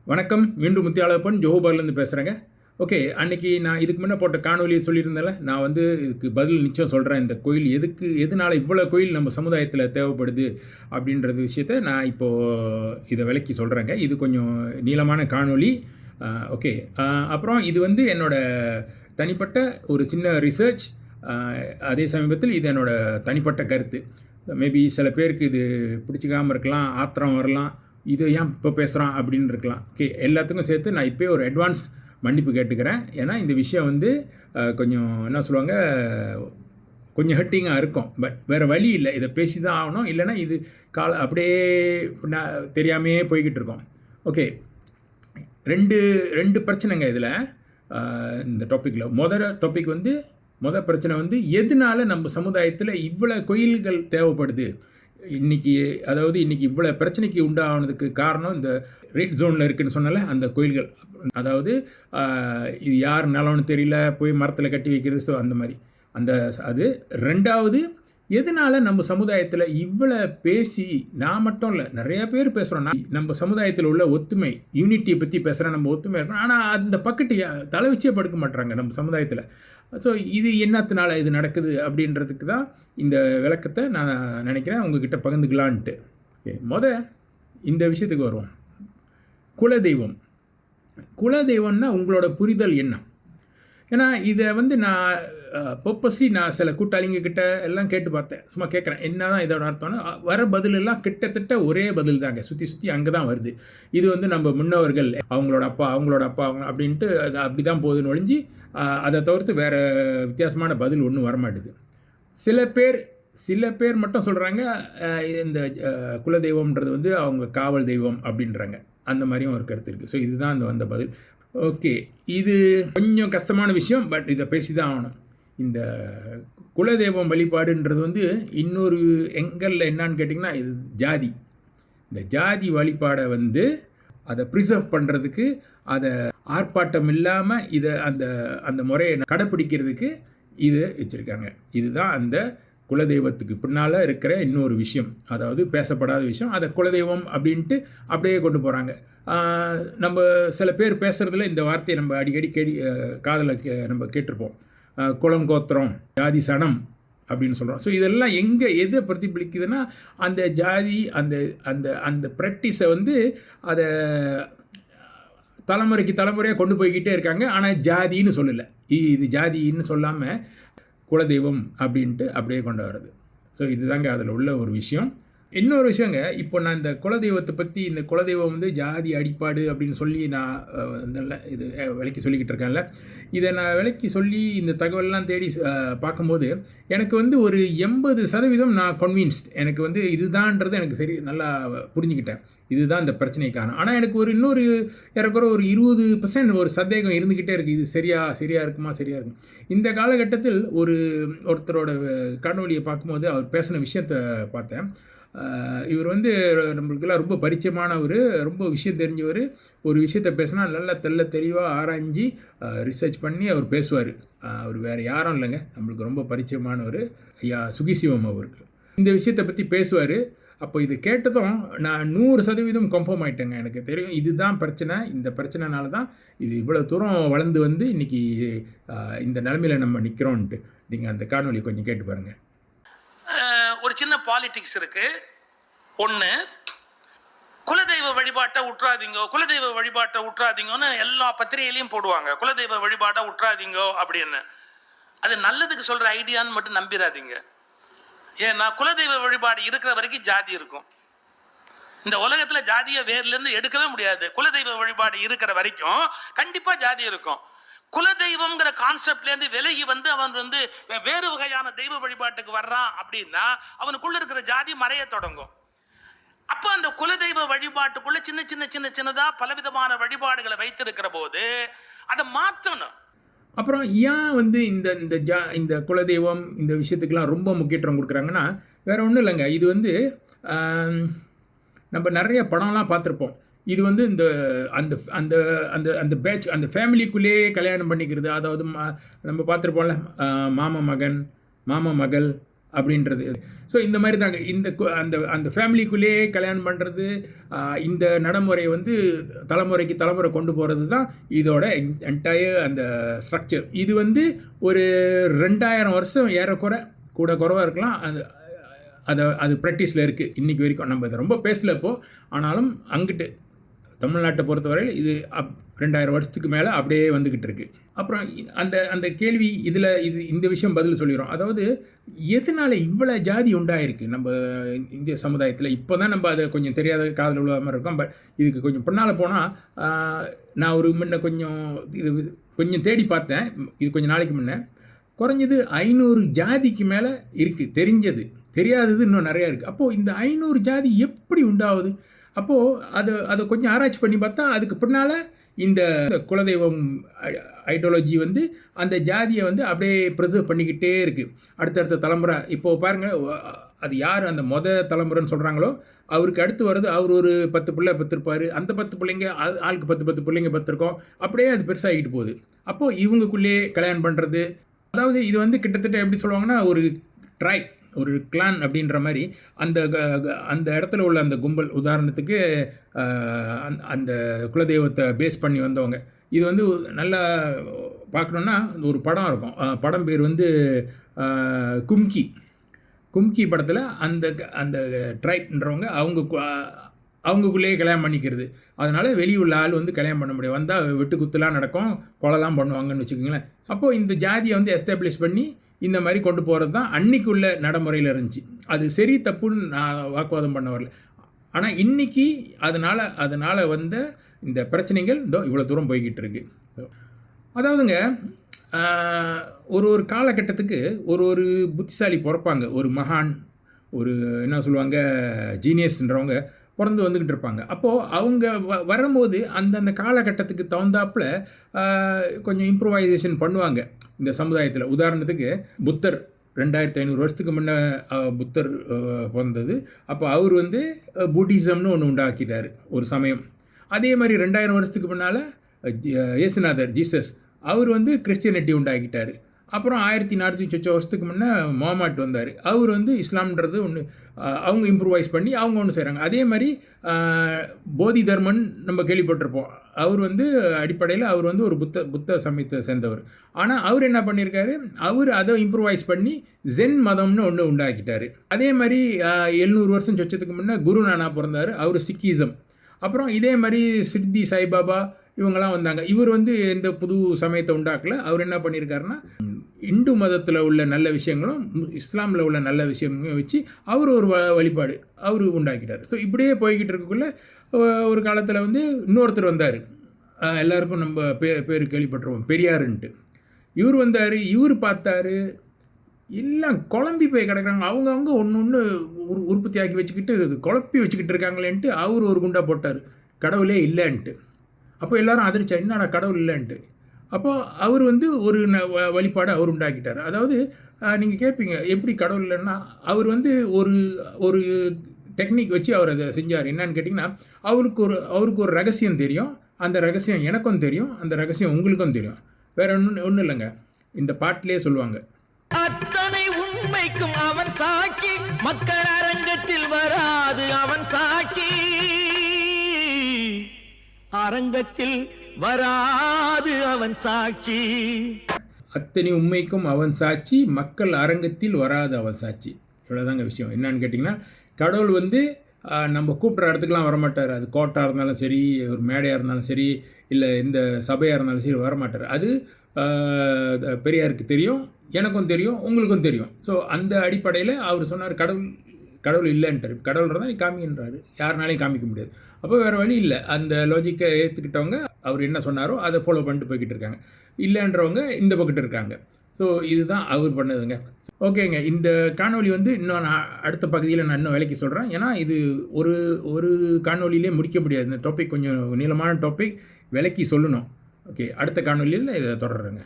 வணக்கம். மீண்டும் முத்தியாளப்பன் ஜோஹோபார்லேருந்து பேசுகிறேங்க. ஓகே, அன்னைக்கு நான் இதுக்கு முன்னே போட்ட காணொலி சொல்லியிருந்தேன்ல, நான் வந்து இதுக்கு பதில் நிச்சயம் சொல்கிறேன். இந்த கோயில் எதனால இவ்வளோ கோயில் நம்ம சமுதாயத்தில் தேவைப்படுது அப்படின்றது விஷயத்த நான் இப்போது இதை விளக்கி சொல்கிறேங்க. இது கொஞ்சம் நீளமான காணொலி. ஓகே, அப்புறம் இது வந்து என்னோட தனிப்பட்ட ஒரு சின்ன ரிசர்ச். அதே சமீபத்தில் இது என்னோட தனிப்பட்ட கருத்து. மேபி சில பேருக்கு இது பிடிச்சிக்காமல் இருக்கலாம், ஆத்திரம் வரலாம், இது ஏன் இப்போ பேசுகிறான் அப்படின்னு இருக்கலாம். ஓகே, எல்லாத்துக்கும் சேர்த்து நான் இப்போயே ஒரு அட்வான்ஸ் மன்னிப்பு கேட்டுக்கிறேன். ஏன்னா இந்த விஷயம் வந்து கொஞ்சம் என்ன சொல்லுவாங்க, கொஞ்சம் ஹர்ட்டிங்காக இருக்கும். பட் வேறு வழி இல்லை, இதை பேசி தான் ஆகணும். இல்லைன்னா இது அப்படியே தெரியாமையே போய்கிட்டு இருக்கோம். ஓகே, ரெண்டு பிரச்சனைங்க இதில். இந்த டாப்பிக்கில் முதல் பிரச்சனை வந்து எதனால நம்ம சமுதாயத்தில் இவ்வளோ கோயில்கள் தேவைப்படுது இன்னைக்கு. அதாவது இன்னைக்கு இவ்வளோ பிரச்சனைக்கு உண்டானதுக்கு காரணம் இந்த ரெட் ஜோனில் இருக்குன்னு சொன்னால அந்த கோயில்கள். அதாவது இது யார் நிலம்னு தெரியல, போய் மரத்தில் கட்டி வைக்கிறது. ஸோ அந்த மாதிரி அது ரெண்டாவது, எதனால நம்ம சமுதாயத்தில் இவ்வளோ பேசி, நான் மட்டும் இல்லை நிறைய பேர் பேசுகிறோம், நம்ம சமுதாயத்தில் உள்ள ஒத்துமை யூனிட்டியை பற்றி பேசுகிறேன். நம்ம ஒத்துமை இருக்கணும், ஆனால் அந்த பக்கத்து தலை வச்சே படுக்க மாட்டுறாங்க நம்ம சமுதாயத்தில். ஸோ இது என்னத்தினால இது நடக்குது அப்படின்றதுக்கு தான் இந்த விளக்கத்தை நான் நினைக்கிறேன் உங்ககிட்ட பகிர்ந்துக்கலான்ட்டு. ஓகே, இந்த விஷயத்துக்கு வருவோம். குலதெய்வம்னா உங்களோட புரிதல் என்ன? ஏன்னா இதை வந்து நான் பர்பஸ்லி நான் சில கூட்டாளிங்கக்கிட்ட எல்லாம் கேட்டு பார்த்தேன். சும்மா கேட்குறேன், என்ன தான் இதோட அர்த்தம்னா வர பதிலெல்லாம் கிட்டத்தட்ட ஒரே பதில் தாங்க. சுற்றி அங்கே தான் வருது. இது வந்து நம்ம முன்னவர்கள், அவங்களோட அப்பா அவங்க அப்படின்ட்டு அது அப்படி தான் போகுதுன்னு ஒழிஞ்சு அதை தவிர்த்து வேறு வித்தியாசமான பதில் ஒன்றும் வரமாட்டுது. சில பேர் மட்டும் சொல்கிறாங்க இந்த குலதெய்வம்ன்றது வந்து அவங்க காவல் தெய்வம் அப்படின்றாங்க. அந்த மாதிரியும் ஒரு கருத்து இருக்குது. ஸோ இதுதான் அந்த வந்த பதில். ஓகே, இது கொஞ்சம் கஷ்டமான விஷயம், பட் இதை பேசி தான் ஆகணும். இந்த குலதெய்வம் வழிபாடுன்றது வந்து இன்னொரு எங்கல்ல என்னான்னு கேட்டிங்கன்னா, இது ஜாதி. இந்த ஜாதி வழிபாடை வந்து அதை ப்ரிசர்வ் பண்ணுறதுக்கு, அதை ஆர்ப்பாட்டம் இல்லாமல் இதை அந்த முறையை கடைப்பிடிக்கிறதுக்கு இது வச்சுருக்காங்க. இதுதான் அந்த குலதெய்வத்துக்கு பின்னால் இருக்கிற இன்னொரு விஷயம், அதாவது பேசப்படாத விஷயம். அதை குலதெய்வம் அப்படின்ட்டு அப்படியே கொண்டு போகிறாங்க. நம்ம சில பேர் பேசுகிறதுல இந்த வார்த்தையை நம்ம அடிக்கடி காதில் நம்ம கேட்டிருப்போம். குலம், கோத்திரம், ஜாதி, சனம் அப்படின்னு சொல்கிறோம். ஸோ இதெல்லாம் எதை பிரதிபலிக்குதுன்னா, அந்த ஜாதி, அந்த அந்த அந்த ப்ராக்டிஸை வந்து அதை தலைமுறையாக கொண்டு போய்கிட்டே இருக்காங்க. ஆனால் ஜாதின்னு சொல்லலை, இது ஜாதின்னு சொல்லாமல் குலதெய்வம் அப்படின்ட்டு அப்படியே கொண்டு வர்றது. ஸோ இதுதாங்க அதில் உள்ள ஒரு விஷயம். இன்னொரு விஷயங்க, இப்போ நான் இந்த குலதெய்வத்தை பற்றி, இந்த குலதெய்வம் வந்து ஜாதி அடிப்பாடு அப்படின்னு சொல்லி நான் இது விலைக்கு சொல்லிக்கிட்டு இருக்கேன்ல, இதை நான் விலைக்கு சொல்லி இந்த தகவல்லாம் தேடி பார்க்கும்போது எனக்கு வந்து ஒரு 80% நான் கன்வின்ஸ்ட். எனக்கு வந்து இதுதான்றது எனக்கு சரி நல்லா புரிஞ்சுக்கிட்டேன். இதுதான் இந்த பிரச்சனைக்கான. ஆனால் எனக்கு இன்னொரு ஏறக்குற ஒரு 20% ஒரு சந்தேகம் இருந்துக்கிட்டே இருக்குது. இது சரியாக இருக்குமா? இந்த காலகட்டத்தில் ஒருத்தரோட காணொலியை பார்க்கும்போது அவர் பேசின விஷயத்தை பார்த்தேன். இவர் வந்து நம்மளுக்கெல்லாம் ரொம்ப பரிச்சயமானவர், ரொம்ப விஷயம் தெரிஞ்சவர். ஒரு விஷயத்தை பேசினா நல்லா தெளிவாக ஆராய்ஞ்சி ரிசர்ச் பண்ணி அவர் பேசுவார். அவர் வேறு யாரும் இல்லைங்க, நம்மளுக்கு ரொம்ப பரிச்சயமானவர், ஐயா சுகிசிவம் அவருக்கு. இந்த விஷயத்தை பற்றி பேசுவார். அப்போ இது கேட்டதும் நான் 100% கன்ஃபார்ம் ஆகிட்டேங்க. எனக்கு தெரியும் இதுதான் பிரச்சனை. இந்த பிரச்சனைனால தான் இது இவ்வளோ தூரம் வளர்ந்து வந்து இன்றைக்கி இந்த நிலைமையில் நம்ம நிற்கிறோன்ட்டு. நீங்கள் அந்த காணொலியை கொஞ்சம் கேட்டு பாருங்கள். ஒரு சின்ன பாலிடிக்ஸ் இருக்கு. ஒன்று, குலதெய்வ வழிபாட்டை உற்றாதீங்கன்னு எல்லா பத்திரிகையிலையும் போடுவாங்க. குலதெய்வ வழிபாட்டை உற்றாதீங்கோ அப்படின்னு. அது நல்லதுக்கு சொல்ற ஐடியான்னு மட்டும் நம்பிடாதீங்க. ஏன்னா குலதெய்வ வழிபாடு இருக்கிற வரைக்கும் ஜாதி இருக்கும். இந்த உலகத்துல ஜாதியை வேர்ல இருந்து எடுக்கவே முடியாது. குலதெய்வ வழிபாடு இருக்கிற வரைக்கும் கண்டிப்பா ஜாதி இருக்கும். குலதெய்வம்ங்கிற கான்செப்ட்ல இருந்து விலகி வந்து அவன் வந்து வேறு வகையான தெய்வ வழிபாட்டுக்கு வர்றான் அப்படின்னா அவனுக்குள்ள இருக்கிற ஜாதி மறைய தொடங்கும். அப்ப அந்த குலதெய்வ வழிபாட்டுக்குள்ள சின்னதா பலவிதமான வழிபாடுகளை வைத்திருக்கிற போது அதை மாற்றணும். அப்புறம் ஏன் வந்து இந்த குலதெய்வம் இந்த விஷயத்துக்கெல்லாம் ரொம்ப முக்கியத்துவம் கொடுக்குறாங்கன்னா, வேற ஒன்றும் இல்லைங்க. இது வந்து நம்ம நிறைய படம்லாம் பார்த்துருப்போம். இது வந்து இந்த அந்த அந்த அந்த அந்த பேட்ச், அந்த ஃபேமிலிக்குள்ளேயே கல்யாணம் பண்ணிக்கிறது. அதாவது நம்ம பார்த்துருப்போம்ல, மாமா மகன், மாமா மகள், அப்படின்றது. ஸோ இந்த மாதிரி தாங்க இந்த அந்த அந்த ஃபேமிலிக்குள்ளேயே கல்யாணம் பண்ணுறது, இந்த நடைமுறை வந்து தலைமுறைக்கு தலைமுறை கொண்டு போகிறது தான் இதோட என்டையர் அந்த ஸ்ட்ரக்சர். இது வந்து ஒரு 2000 வருஷம் ஏறக்குறை, கூட குறைவாக இருக்கலாம், அது ப்ராக்டிஸில் இருக்குது இன்றைக்கி வரைக்கும். நம்ம இதை ரொம்ப பேசல இப்போ, ஆனாலும் அங்கிட்டு தமிழ்நாட்டை பொறுத்தவரையில் இது 2000 வருஷத்துக்கு மேலே அப்படியே வந்துக்கிட்டு இருக்கு. அப்புறம் அந்த கேள்வி இதில் இந்த விஷயம் பதில் சொல்லிடுறோம். அதாவது எதனால இவ்வளோ ஜாதி உண்டாயிருக்கு நம்ம இந்திய சமுதாயத்தில்? இப்போ தான் நம்ம அதை கொஞ்சம் தெரியாத காதல் உள்ள மாதிரி இருக்கோம். பட் இதுக்கு கொஞ்சம் பின்னால் போனால், நான் ஒரு முன்ன இது கொஞ்சம் தேடி பார்த்தேன், இது கொஞ்சம் நாளைக்கு முன்னே. குறைஞ்சது 500 ஜாதிக்கு மேலே இருக்குது தெரிஞ்சது. தெரியாதது இன்னும் நிறையா இருக்குது. அப்போது இந்த 500 ஜாதி எப்படி உண்டாகுது? அப்போது அதை கொஞ்சம் ஆராய்ச்சி பண்ணி பார்த்தா, அதுக்கு பின்னால் இந்த குலதெய்வம் ஐடியாலஜி வந்து அந்த ஜாதியை வந்து அப்படியே ப்ரிசர்வ் பண்ணிக்கிட்டே இருக்குது அடுத்தடுத்த தலைமுறை. இப்போது பாருங்கள், அது யார் அந்த தலைமுறைன்னு சொல்கிறாங்களோ அவருக்கு அடுத்து வருது, அவர் ஒரு 10 பிள்ளை பெற்றிருப்பார். அந்த 10 பிள்ளைங்க ஆளுக்கு 10 பிள்ளைங்க பெற்றிருக்கோம். அப்படியே அது பெருசாகிட்டு போகுது. அப்போது இவங்களுக்குள்ளேயே கல்யாணம் பண்ணுறது, அதாவது இது வந்து கிட்டத்தட்ட எப்படி சொல்லுவாங்கன்னா, ஒரு ட்ரைப், ஒரு கிளான் அப்படின்ற மாதிரி அந்த இடத்துல உள்ள அந்த கும்பல். உதாரணத்துக்கு அந்த குலதெய்வத்தை பேஸ் பண்ணி வந்தவங்க. இது வந்து நல்லா பார்க்கணுன்னா ஒரு படம் இருக்கும். படம் பேர் வந்து கும்கி படத்தில் அந்த ட்ரைப்ன்றவங்க அவங்களுக்குள்ளேயே கல்யாணம் பண்ணிக்கிறது. அதனால் வெளியுள்ள ஆள் வந்து கல்யாணம் பண்ண முடியாது. வந்தால் வெட்டு குத்துலாம் நடக்கும், கொலைலாம் பண்ணுவாங்கன்னு வச்சுக்கோங்களேன். அப்போது இந்த ஜாதியை வந்து எஸ்டாப்ளிஷ் பண்ணி இந்த மாதிரி கொண்டு போகிறது தான் அன்னைக்குள்ள நடைமுறையில் இருந்துச்சு. அது சரி தப்புன்னு நான் வாக்குவாதம் பண்ண வரல. ஆனால் இன்றைக்கி அதனால் வந்த இந்த பிரச்சனைகள் இவ்வளோ தூரம் போய்கிட்டு இருக்கு. அதாவதுங்க, ஒரு காலகட்டத்துக்கு ஒரு புத்திசாலி பிறப்பாங்க, ஒரு மகான், ஒரு என்ன சொல்லுவாங்க, ஜீனியஸ்ன்றவங்க பிறந்து வந்துக்கிட்டு இருப்பாங்க. அப்போது அவங்க வரும்போது அந்தந்த காலகட்டத்துக்கு தகுந்தாப்பில் கொஞ்சம் இம்ப்ரூவைசேஷன் பண்ணுவாங்க இந்த சமுதாயத்தில். உதாரணத்துக்கு புத்தர் 2500 வருஷத்துக்கு முன்னே புத்தர் பிறந்தது. அப்போ அவர் வந்து புத்திசம்னு ஒன்று உண்டாக்கிட்டார் ஒரு சமயம். அதே மாதிரி 2000 வருஷத்துக்கு முன்னால் இயேசுநாதர் ஜீசஸ் அவர் வந்து கிறிஸ்டியனிட்டி உண்டாக்கிட்டார். அப்புறம் 1400 வருஷத்துக்கு முன்னே முகமது வந்தார். அவர் வந்து இஸ்லாம்ன்றது ஒன்று அவங்க இம்ப்ரூவைஸ் பண்ணி அவங்க ஒன்று செய்கிறாங்க. அதே மாதிரி போதி தர்மன் நம்ம கேள்விப்பட்டிருப்போம். அவர் வந்து அடிப்படையில் அவர் வந்து ஒரு புத்த சமயத்தை சேர்ந்தவர். ஆனால் அவர் என்ன பண்ணியிருக்காரு, அவர் அதை இம்ப்ரூவைஸ் பண்ணி ஜென் மதம்னு ஒன்று உண்டாக்கிட்டார். அதே மாதிரி 700 வருஷம் சொச்சத்துக்கு முன்னே குரு நானா பிறந்தார், அவர் சிக்கிசம். அப்புறம் இதே மாதிரி சித்தி சாய்பாபா இவங்கெல்லாம் வந்தாங்க. இவர் வந்து எந்த புது சமயத்தை உண்டாக்கல. அவர் என்ன பண்ணியிருக்காருன்னா, இந்து மதத்தில் உள்ள நல்ல விஷயங்களும் இஸ்லாமில் உள்ள நல்ல விஷயங்களும் வச்சு அவர் ஒரு வழிபாடு அவர் உண்டாக்கிட்டார். ஸோ இப்படியே போய்கிட்டு இருக்கக்குள்ள ஒரு காலத்தில் வந்து இன்னொருத்தர் வந்தார். எல்லாருக்கும் நம்ம பேர் கேள்விப்பட்டிருவோம், பெரியாருன்ட்டு. இவர் வந்தார். இவர் பார்த்தாரு, எல்லாம் குழம்பி போய் கிடக்குறாங்க, அவங்கவுங்க ஒன்று உற்பத்தி ஆக்கி வச்சுக்கிட்டு குழப்பி வச்சுக்கிட்டு இருக்காங்களேன்ட்டு அவர் ஒரு குண்டா போட்டார், கடவுளே இல்லைன்ட்டு. அப்போ எல்லாரும் அதிர்ச்சா, என்னடா கடவுள் இல்லைன்ட்டு. அப்போது அவர் வந்து ஒரு வழிபாடு அவர் உண்டாக்கிட்டார். அதாவது நீங்கள் கேட்பீங்க எப்படி கடவுள் இல்லைன்னா, அவர் வந்து ஒரு டெக்னிக் வச்சு அவர் அதை செஞ்சார். என்னன்னு கேட்டிங்கன்னா, அவருக்கு ஒரு ரகசியம் தெரியும். அந்த ரகசியம் எனக்கும் தெரியும், அந்த ரகசியம் உங்களுக்கும் தெரியும். வேற ஒன்றும் இல்லைங்க, இந்த பாட்டிலே சொல்லுவாங்க, அத்தனை உண்மைக்கும் அவன் சாட்சி, மக்கள் அரங்கத்தில் வராது அவன் சாட்சி, அரங்கத்தில் வராது அவன் சாட்சி. அத்தனை உண்மைக்கும் அவன் சாட்சி, மக்கள் அரங்கத்தில் வராது அவன் சாட்சி. இவ்வளோதாங்க விஷயம். என்னன்னு கேட்டிங்கன்னா, கடவுள் வந்து நம்ம கூப்பிட்ற இடத்துக்குலாம் வரமாட்டார். அது கோட்டாக இருந்தாலும் சரி, ஒரு மேடையாக இருந்தாலும் சரி, இல்லை எந்த சபையாக இருந்தாலும் சரி வரமாட்டார். அது பெரியாருக்கு தெரியும், எனக்கும் தெரியும், உங்களுக்கும் தெரியும். ஸோ அந்த அடிப்படையில் அவர் சொன்னார், கடவுள் இல்லைன்ட்டார். கடவுள் இருந்தால் நீ காமிக்கின்றாரு, யாருனாலையும் காமிக்க முடியாது. அப்போ வேறு வழி இல்லை. அந்த லாஜிக்கை ஏற்றுக்கிட்டவங்க அவர் என்ன சொன்னாரோ அதை ஃபாலோ பண்ணிட்டு போய்கிட்டு இருக்காங்க. இல்லைன்றவங்க இந்த பக்கத்து இருக்காங்க. ஸோ இதுதான் அவர் பண்ணதுங்க. ஓகேங்க, இந்த காணொலி வந்து இன்னும் நான் அடுத்த பகுதியில் நான் இன்னும் விலைக்கு சொல்கிறேன். ஏன்னா இது ஒரு காணொலியிலே முடிக்க முடியாது. இந்த டாபிக் கொஞ்சம் நீளமான டாபிக், விலைக்கு சொல்லணும். ஓகே, அடுத்த காணொலியில் இதை தொடர்றேங்க.